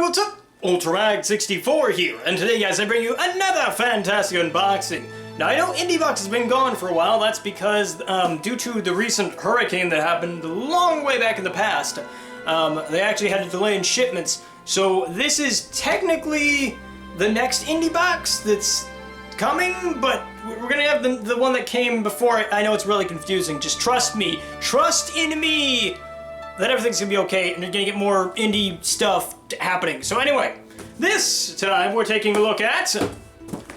what's up? Ultramag64 here, and today, guys, I bring you another fantastic unboxing. Now, I know IndieBox has been gone for a while. That's because, due to the recent hurricane that happened a long way back in the past, they actually had to delay in shipments. So this is technically the next IndieBox that's coming, but we're gonna have the one that came before it. I know it's really confusing. Just trust me. Trust in me that everything's gonna be okay, and you're gonna get more indie stuff happening. So anyway, this time we're taking a look at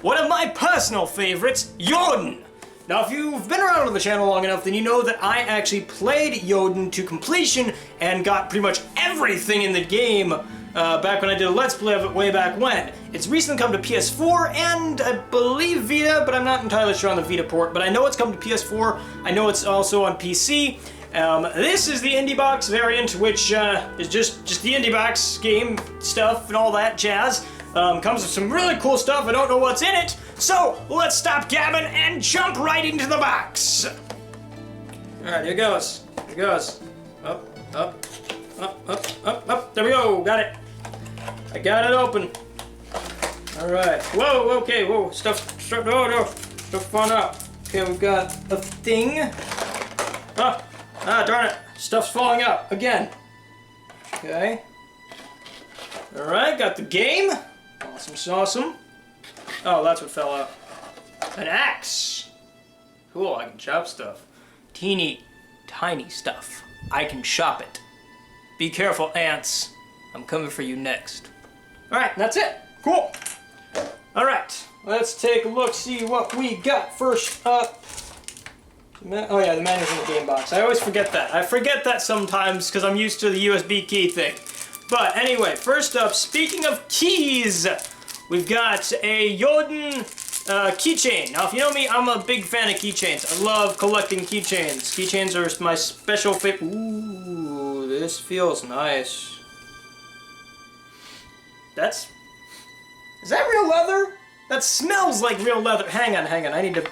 one of my personal favorites, Jotun. Now, if you've been around on the channel long enough, then you know that I actually played Jotun to completion and got pretty much everything in the game back when I did a Let's Play of it way back when. It's recently come to PS4 and I believe Vita, but I'm not entirely sure on the Vita port, but I know it's come to PS4. I know it's also on PC. This is the IndieBox variant, which is just the IndieBox game stuff and all that jazz. Comes with some really cool stuff. I don't know what's in it, so let's stop gabbing and jump right into the box. All right, here goes. Here goes. Up, up, up, up, up, up. There we go. Got it. I got it open. All right. Whoa. Okay. Whoa. Stuff. Oh no. Stuff falling out. Okay, we've got a thing. Darn it. Stuff's falling out again. Okay. All right. Got the game. Awesome. Oh, that's what fell out. An axe. Cool, I can chop stuff. Teeny, tiny stuff. I can chop it. Be careful, ants. I'm coming for you next. Alright, that's it. Cool. Alright, let's take a look, see what we got first up. Oh yeah, the manual's in the game box. I always forget that. I forget that sometimes because I'm used to the USB key thing. But anyway, first up, speaking of keys, we've got a Jotun keychain. Now, if you know me, I'm a big fan of keychains. I love collecting keychains. Keychains are my special favorite. Ooh, this feels nice. Is that real leather? That smells like real leather. Hang on. I need to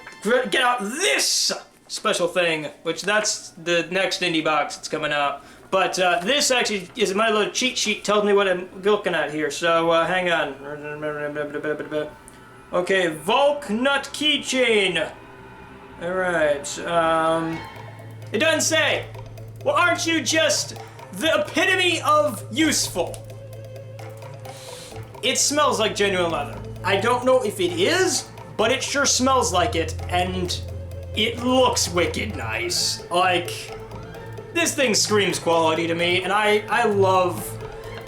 get out this special thing, which that's the next IndieBox that's coming out. But this actually is my little cheat sheet, tells me what I'm looking at here. So hang on. Okay, Volk Nut Keychain. All right. It doesn't say. Well, aren't you just the epitome of useful? It smells like genuine leather. I don't know if it is, but it sure smells like it, and it looks wicked nice. Like, this thing screams quality to me, and I love,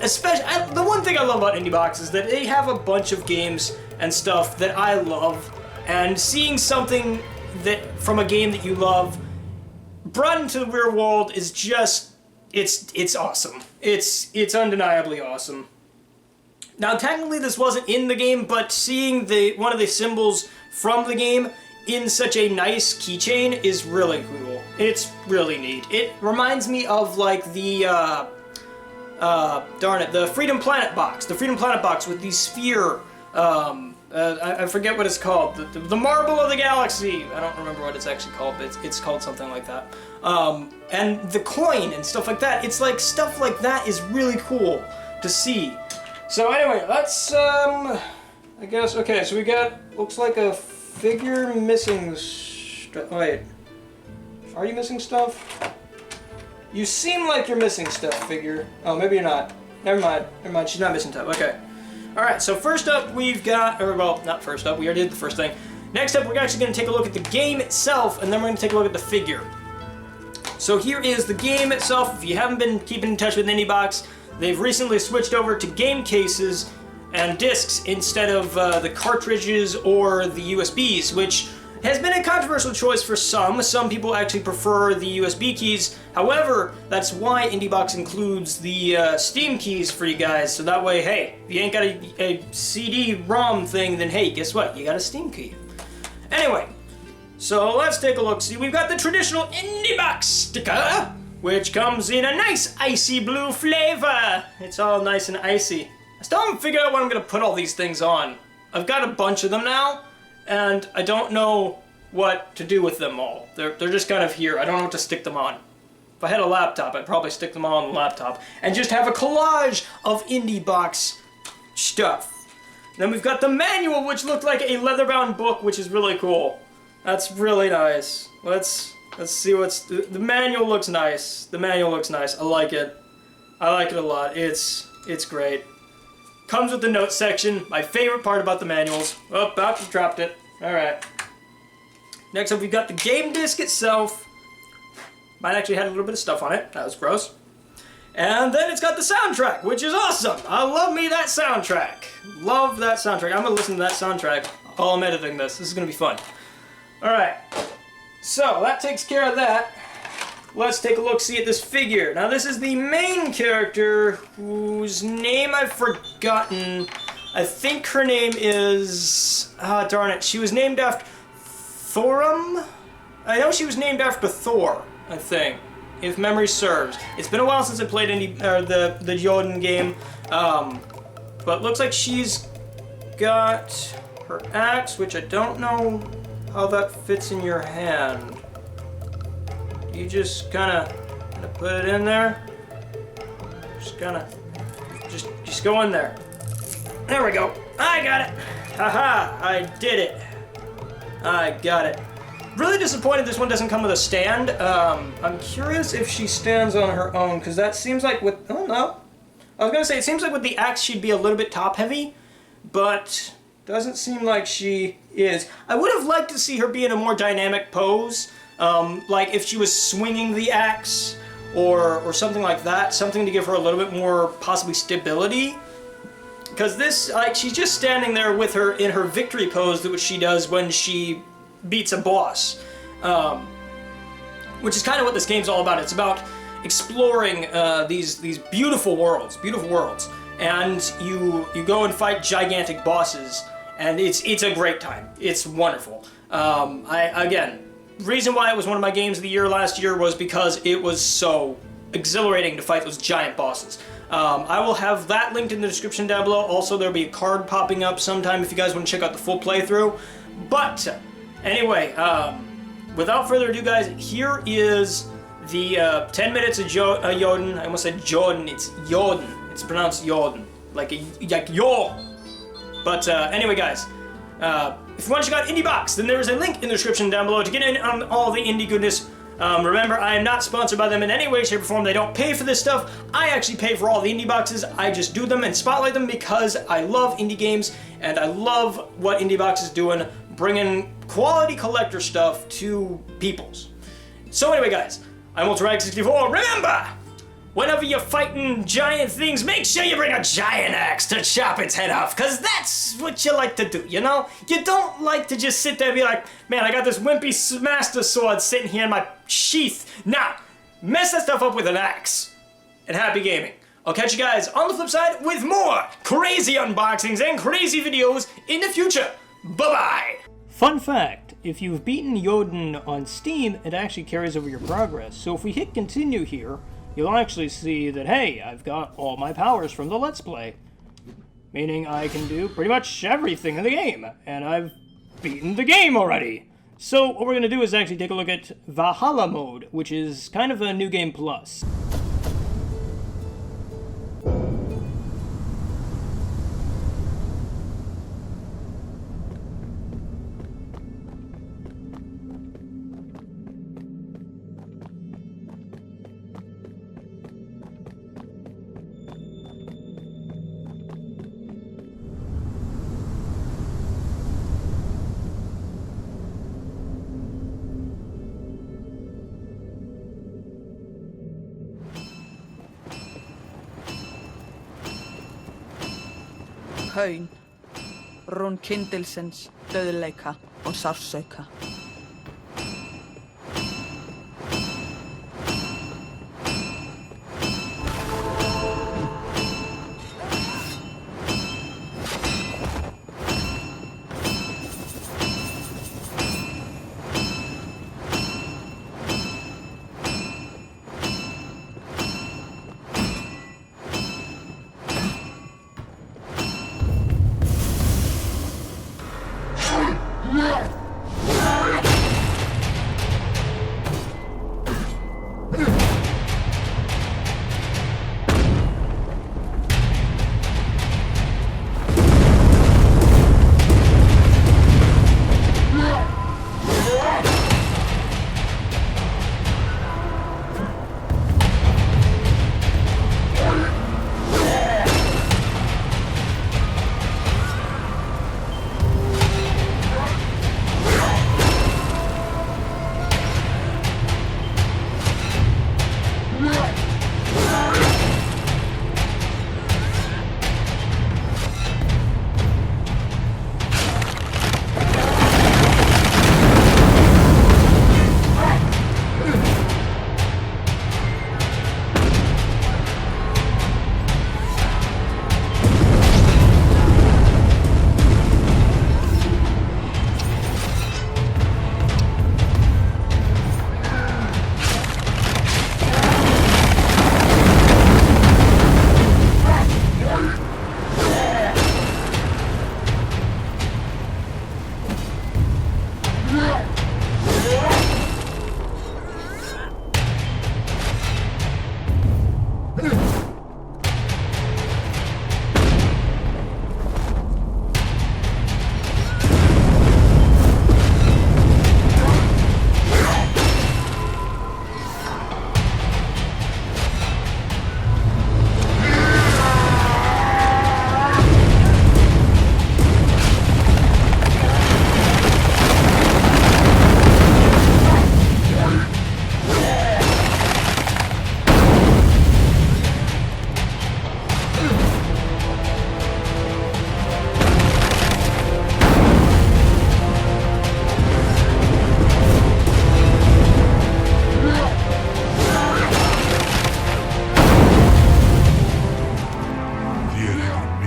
especially, the one thing I love about IndieBox is that they have a bunch of games and stuff that I love, and seeing something that from a game that you love brought into the real world is just, it's awesome. It's undeniably awesome. Now, technically this wasn't in the game, but seeing one of the symbols from the game in such a nice keychain is really cool. It's really neat. It reminds me of like the, the Freedom Planet box. The Freedom Planet box with the sphere, I forget what it's called. The Marble of the Galaxy. I don't remember what it's actually called, but it's called something like that. And the coin and stuff like that. It's like stuff like that is really cool to see. So anyway, let's, I guess, okay, so we got, looks like a figure missing wait. Are you missing stuff? You seem like you're missing stuff, figure. Oh, maybe you're not. Never mind, she's not missing stuff, okay. Alright, so first up we've got, or well, not first up, we already did the first thing. Next up, we're actually going to take a look at the game itself, and then we're going to take a look at the figure. So here is the game itself. If you haven't been keeping in touch with IndieBox, they've recently switched over to game cases and discs instead of the cartridges or the USBs, which has been a controversial choice for some. Some people actually prefer the USB keys. However, that's why IndieBox includes the Steam keys for you guys, so that way, hey, if you ain't got a CD-ROM thing, then hey, guess what? You got a Steam key. Anyway, so let's take a look. See, we've got the traditional IndieBox sticker, which comes in a nice icy blue flavor. It's all nice and icy. I still haven't figured out what I'm gonna put all these things on. I've got a bunch of them now, and I don't know what to do with them all. They're just kind of here. I don't know what to stick them on. If I had a laptop, I'd probably stick them all on the laptop and just have a collage of indie box stuff. Then we've got the manual, which looked like a leather-bound book, which is really cool. That's really nice. Let's see what's... The manual looks nice. The manual looks nice. I like it. I like it a lot. It's great. Comes with the notes section. My favorite part about the manuals. Oh, about to dropped it. Alright. Next up, we've got the game disc itself. Mine actually had a little bit of stuff on it. That was gross. And then it's got the soundtrack, which is awesome. I love me that soundtrack. Love that soundtrack. I'm gonna listen to that soundtrack while I'm editing this. This is gonna be fun. Alright. So, that takes care of that. Let's take a look-see at this figure. Now, this is the main character whose name I've forgotten. I think her name is... Ah, darn it. She was named after... Thorum? I know she was named after Thor, I think, if memory serves. It's been a while since I played the Jotun game, but looks like she's got her axe, which I don't know how that fits in your hand. You just kind of put it in there. Just go in there. There we go. I got it. Haha, I did it. I got it. Really disappointed this one doesn't come with a stand. I'm curious if she stands on her own, because that seems like with... Oh, no. I was going to say, it seems like with the axe she'd be a little bit top-heavy, but doesn't seem like she is. I would have liked to see her be in a more dynamic pose, like if she was swinging the axe, or something like that, something to give her a little bit more, possibly, stability. Because this, like, she's just standing there with her, in her victory pose, which she does when she beats a boss. Which is kind of what this game's all about. It's about exploring these beautiful worlds, and you go and fight gigantic bosses, and it's a great time. It's wonderful. Again, reason why it was one of my games of the year last year was because it was so exhilarating to fight those giant bosses. I will have that linked in the description down below. Also, there'll be a card popping up sometime if you guys want to check out the full playthrough. But anyway, without further ado, guys, here is the 10 minutes of Jotun. I almost said Jotun. It's Jotun. It's pronounced Jotun, like yo. But anyway, guys, if you want to check out IndieBox, then there is a link in the description down below to get in on all the indie goodness. Remember, I am not sponsored by them in any way, shape, or form. They don't pay for this stuff. I actually pay for all the indie boxes. I just do them and spotlight them because I love indie games, and I love what IndieBox is doing, bringing quality collector stuff to peoples. So anyway, guys, I'm UltraRag64. Remember, whenever you're fighting giant things, make sure you bring a giant axe to chop its head off, because that's what you like to do, you know? You don't like to just sit there and be like, man, I got this wimpy master sword sitting here in my sheath. Nah, mess that stuff up with an axe. And happy gaming. I'll catch you guys on the flip side with more crazy unboxings and crazy videos in the future. Bye-bye! Fun fact, if you've beaten Jotun on Steam, it actually carries over your progress. So if we hit continue here, you'll actually see that, hey, I've got all my powers from the Let's Play. Meaning I can do pretty much everything in the game, and I've beaten the game already. So what we're going to do is actually take a look at Valhalla mode, which is kind of a New Game Plus. Haun, rún kyndilsins, döðleika og sársauka.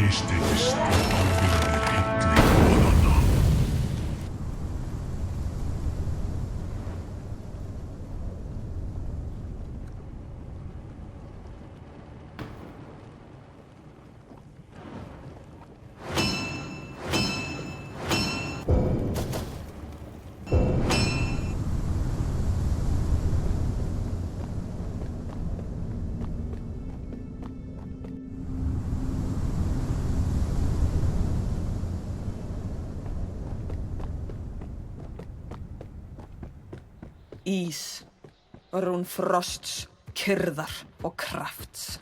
Mistekist alveg hilli goðanna. Ís, rún frosts, kyrðar og krafts.